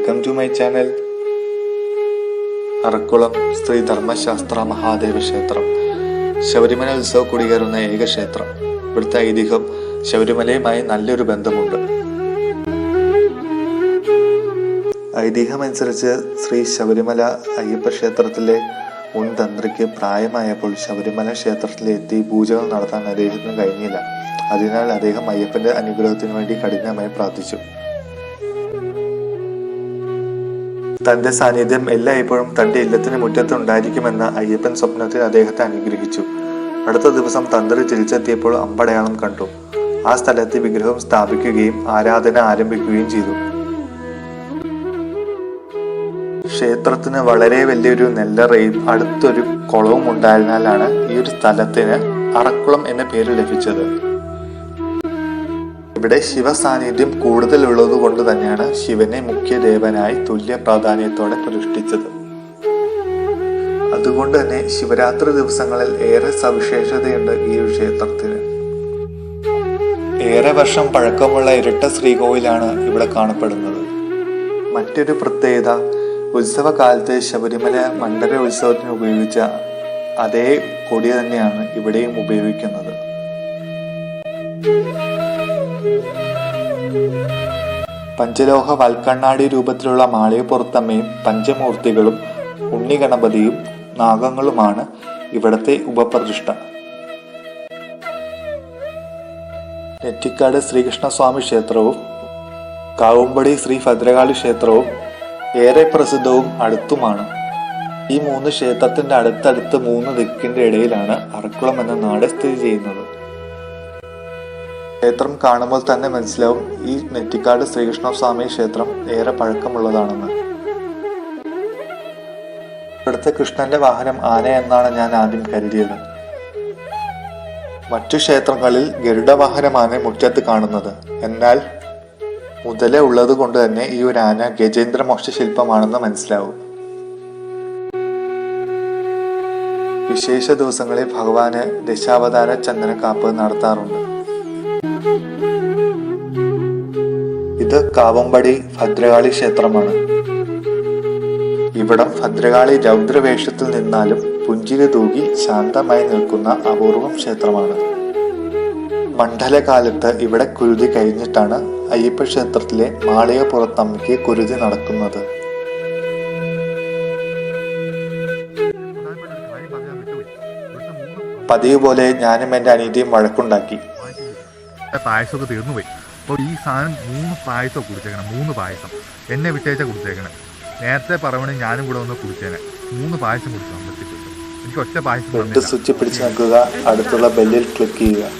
Welcome to my channel. Arakkulam Sree Dharmasastha Mahadeva ക്ഷേത്രം ശബരിമല ഉത്സവ കുടികയറുന്ന ഏക ക്ഷേത്രം. ഇവിടുത്തെ ഐതിഹ്യം ശബരിമലയുമായി നല്ലൊരു ബന്ധമുണ്ട്. ഐതിഹ്യമനുസരിച്ച് ശ്രീ ശബരിമല അയ്യപ്പ ക്ഷേത്രത്തിലെ മുൻ തന്ത്രിക്ക് പ്രായമായപ്പോൾ ശബരിമല ക്ഷേത്രത്തിലെത്തി പൂജകൾ നടത്താൻ അദ്ദേഹത്തിന് കഴിഞ്ഞില്ല. അതിനാൽ അദ്ദേഹം അയ്യപ്പന്റെ അനുഗ്രഹത്തിനു വേണ്ടി കഠിനമായി പ്രാർത്ഥിച്ചു. തന്റെ സാന്നിധ്യം എല്ലായ്പ്പോഴും തന്റെ ഇല്ലത്തിന് മുറ്റത്തുണ്ടായിരിക്കുമെന്ന് അയ്യപ്പൻ സ്വപ്നത്തിൽ അദ്ദേഹത്തെ അനുഗ്രഹിച്ചു. അടുത്ത ദിവസം തന്ത്രി തിരിച്ചെത്തിയപ്പോൾ അമ്പടയാളം കണ്ടു. ആ സ്ഥലത്ത് വിഗ്രഹം സ്ഥാപിക്കുകയും ആരാധന ആരംഭിക്കുകയും ചെയ്തു. ക്ഷേത്രത്തിന് വളരെ വലിയൊരു നെല്ലറയും അടുത്തൊരു കുളവും ഉണ്ടായതിനാലാണ് ഈ ഒരു സ്ഥലത്തിന് അറക്കുളം എന്ന പേര് ലഭിച്ചത്. ഇവിടെ ശിവസാന്നിധ്യം കൂടുതലുള്ളത് കൊണ്ട് തന്നെയാണ് ശിവനെ മുഖ്യദേവനായി തുല്യ പ്രാധാന്യത്തോടെ പ്രതിഷ്ഠിച്ചത്. അതുകൊണ്ട് തന്നെ ശിവരാത്രി ദിവസങ്ങളിൽ ഏറെ സവിശേഷതയുണ്ട് ഈ ഒരു ക്ഷേത്രത്തിന്. ഏറെ വർഷം പഴക്കമുള്ള ഇരട്ട ശ്രീകോവിലാണ് ഇവിടെ കാണപ്പെടുന്നത്. മറ്റൊരു പ്രത്യേകത, ഉത്സവകാലത്ത് ശബരിമല മണ്ഡല ഉത്സവത്തിന് ഉപയോഗിച്ച അതേ കൊടി തന്നെയാണ് ഇവിടെയും ഉപയോഗിക്കുന്നത്. പഞ്ചലോഹ വൽക്കണ്ണാടി രൂപത്തിലുള്ള മാളികപ്പുറത്തമ്മയും പഞ്ചമൂർത്തികളും ഉണ്ണിഗണപതിയും നാഗങ്ങളുമാണ് ഇവിടത്തെ ഉപപ്രതിഷ്ഠ. നെറ്റിക്കാട് ശ്രീകൃഷ്ണസ്വാമി ക്ഷേത്രവും കാവുമ്പടി ശ്രീ ഭദ്രകാളി ക്ഷേത്രവും ഏറെ പ്രസിദ്ധവും അടുത്തുമാണ്. ഈ മൂന്ന് ക്ഷേത്രത്തിന്റെ അടുത്തടുത്ത് മൂന്ന് ദിക്കിന്റെ ഇടയിലാണ് അറക്കുളം എന്ന നാട് സ്ഥിതി ചെയ്യുന്നത്. ക്ഷേത്രം കാണുമ്പോൾ തന്നെ മനസ്സിലാവും ഈ നെറ്റിക്കാട് ശ്രീകൃഷ്ണസ്വാമി ക്ഷേത്രം ഏറെ പഴക്കമുള്ളതാണെന്ന്. ഇവിടുത്തെ കൃഷ്ണന്റെ വാഹനം ആന എന്നാണ് ഞാൻ ആദ്യം കരുതിയത്. മറ്റു ക്ഷേത്രങ്ങളിൽ ഗരുഡവാഹനമാണ് മുറ്റത്ത് കാണുന്നത്. എന്നാൽ മുതല ഉള്ളത് കൊണ്ട് തന്നെ ഈ ഒരു ആന ഗജേന്ദ്രമോക്ഷ ശില്പമാണെന്ന് മനസ്സിലാവും. വിശേഷ ദിവസങ്ങളിൽ ഭഗവാന് ദശാവതാര ചന്ദനക്കാപ്പ് നടത്താറുണ്ട്. ഇത് കാവുമ്പടി ഭദ്രകാളി ക്ഷേത്രമാണ്. ഇവിടം ഭദ്രകാളി രൗദ്രവേഷത്തിൽ നിന്നാലും പുഞ്ചിരി തൂകി ശാന്തമായി നിൽക്കുന്ന അപൂർവം ക്ഷേത്രമാണ്. മണ്ഡലകാലത്ത് ഇവിടെ കുരുതി കഴിഞ്ഞിട്ടാണ് അയ്യപ്പ ക്ഷേത്രത്തിലെ മാളികപ്പുറത്തമ്മയ്ക്ക് കുരുതി നടക്കുന്നത്. പതിവ് പോലെ ഞാനും എന്റെ അനീതിയും വഴക്കുണ്ടാക്കി. പായസമൊക്കെ തീർന്നുപോയി. അപ്പോൾ ഈ സാധനം 3 പായസം കുടിച്ചേക്കണം. 3 പായസം എന്നെ വിട്ടേച്ച കുടിച്ചേക്കണേ. നേരത്തെ പറയണേ ഞാനും കൂടെ ഒന്ന് കുടിച്ചേനെ. 3 പായസം കുടിച്ചു. എനിക്ക് ഒറ്റ പായസം. സ്വിച്ച് പിടിച്ച് നോക്കുക, അടുത്തുള്ള ബെല്ലിൽ ക്ലിക്ക് ചെയ്യുക.